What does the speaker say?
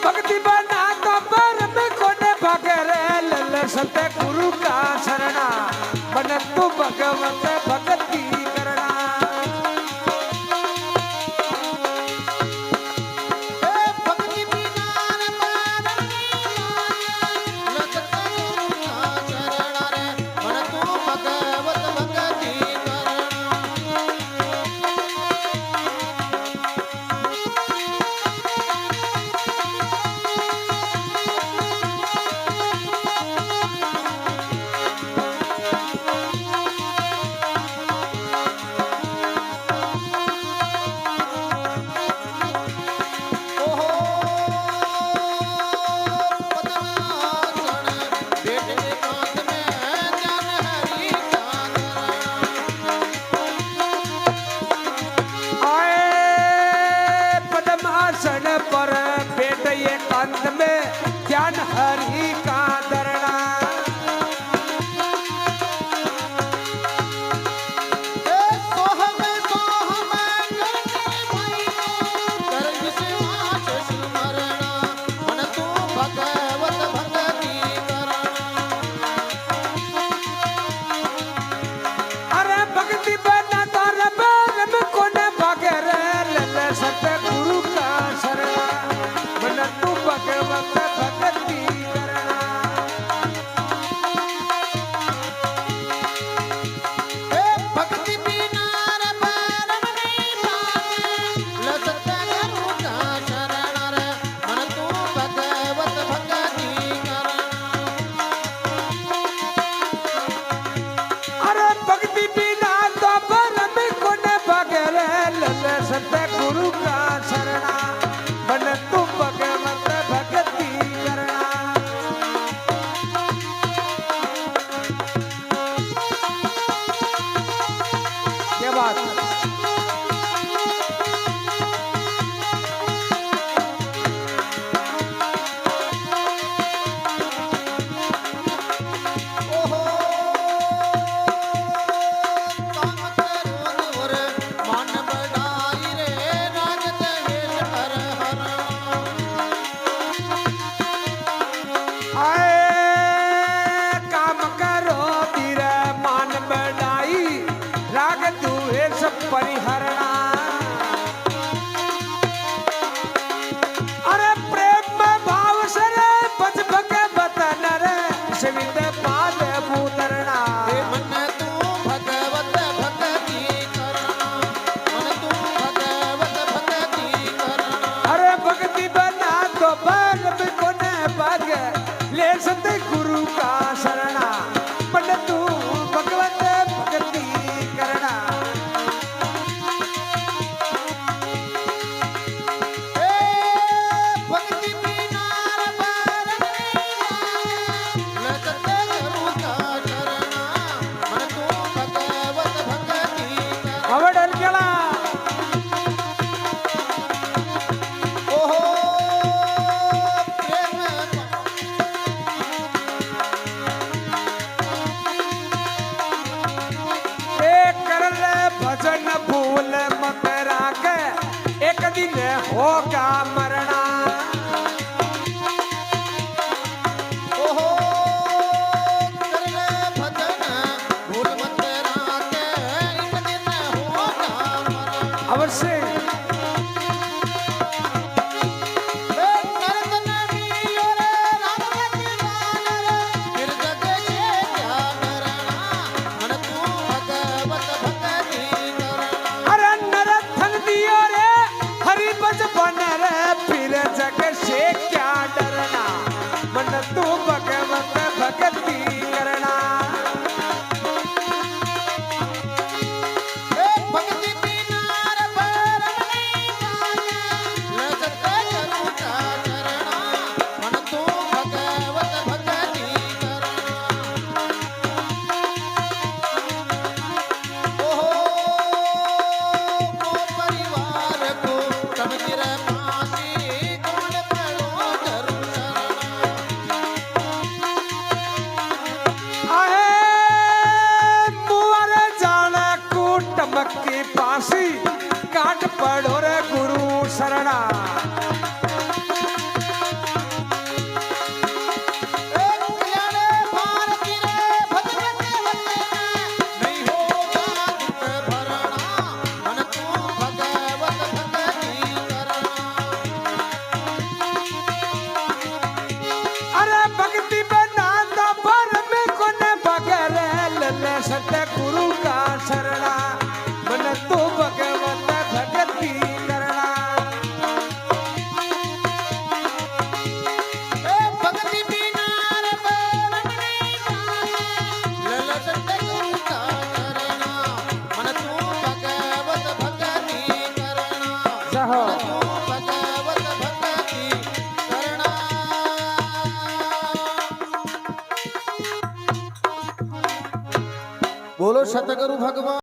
भक्ति बना तो पर में कोने भगरे लल सत्य गुरु का शरणा बन तू भगवत भक्ति करना भक्ति बिना रे लगता गुरु का शरणा रे बन तू भगवत भक्ति करना पर बेट ये कंत में ज्ञान हरि का धरना अरे भक्ति बना तो रब कोने भगरे लल सत्य गुरु का शरणा बन तू भगवत भक्ति करना भक्ति बिना रे परम लगता गुरु का शरण रे मन तू भगवत भक्ति करना अरे भक्ति बिना तो परम कोने भगरे लल सत्य गुरु का शरणा बन तू भगवत भक्ति करना क्या बात ओहो काम करो रे मन बढ़ाई रे राजत वेश हर हर आए काम करो तेरा मान बढ़ाई राग दुए सब परिहरणा अरे प्रेम में भाव से रे बच भगवत नर सवित पाद भूतरणा मन तू भगवत भक्ति करना मन तू भगवत भक्ति करना अरे भक्ति बना तो बल कोने भाग ले सत्य गुरु का शरणा बन तू भगवत भक्ति करना भक्ति बिना रे परम लगता गुरु का शरणा मन तू भगवत भक्ति करना आवडल केला ओहो प्रेम एक करल भजन भूल मत राख एक दिन होगा मरना ओहो करले भजन भूल मत राखे एक दिन होगा मरण अवश्य नरतन मिलो रे राम भगवान रे फिर जग से क्या करना मन तू भगवत भक्ति करना अरे नरथन दियो रे हरि बज बन रे फिर जग से क्या डरना मन तू भगवत भक्ति करना भक्ति बिना रे परम काट पड़ो रे गुरु शरणा એ કલ્યાણે ભારતી રે ભગવતે વંદે નહીં હોગા દુઃખ ભરણા મન તું ભગવત ભક્તિ કરના अरे भक्ति बना तो पर में कोने बगैर लल्ले सत्य गुरु का शरणा मन तू भगवत भक्ति करना એ ભક્તિ બિના રે બરમણી જાને લલ સત્ય ગુરુ કા ચરણા મન તું ભગવત ભક્તિ કરના જહો ભગવત ભક્તિ કરના બોલો સતગુરુ ભગવાન